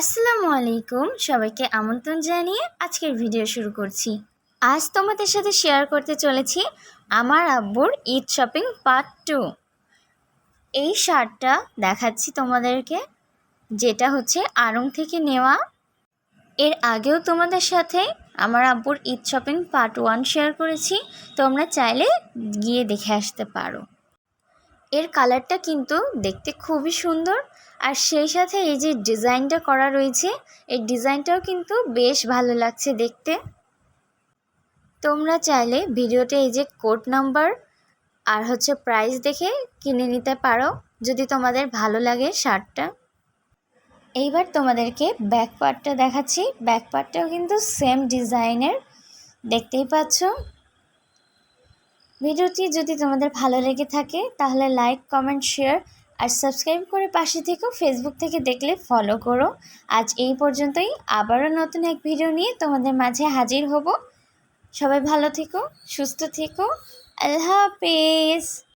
আসসালামু আলাইকুম, সবাইকে আমন্ত্রণ জানিয়ে আজকের ভিডিও শুরু করছি। আজ তোমাদের সাথে শেয়ার করতে চলেছি আমার আব্বুর ঈদ শপিং পার্ট 2। এই শার্টটা দেখাচ্ছি তোমাদেরকে, যেটা হচ্ছে আড়ং থেকে নেওয়া। এর আগেও তোমাদের সাথে আমার আব্বুর ঈদ শপিং পার্ট 1 শেয়ার করেছি, তোমরা চাইলে গিয়ে দেখে আসতে পারো। এর কালারটা কিন্তু দেখতে খুবই সুন্দর, আর সেই সাথে এই যে ডিজাইনটা করা রয়েছে, এই ডিজাইনটাও কিন্তু বেশ ভালো লাগছে দেখতে। তোমরা চাইলে ভিডিওতে এই যে কোড নাম্বার আর হচ্ছে প্রাইস দেখে কিনে নিতে পারো যদি তোমাদের ভালো লাগে শার্টটা। এইবার তোমাদেরকে ব্যাক পার্টটা দেখাচ্ছি। ব্যাক পার্টটাও কিন্তু সেম ডিজাইনের, দেখতেই পাচ্ছ। ভিডিওটি যদি তোমাদের ভালো লেগে থাকে তাহলে লাইক, কমেন্ট, শেয়ার আর সাবস্ক্রাইব করে পাশে থেকো। ফেসবুক থেকে দেখলে ফলো করো। আজ এই পর্যন্তই, আবারও নতুন এক ভিডিও নিয়ে তোমাদের মাঝে হাজির হব। সবাই ভালো থেকো, সুস্থ থেকো। আল্লাহ হাফেজ।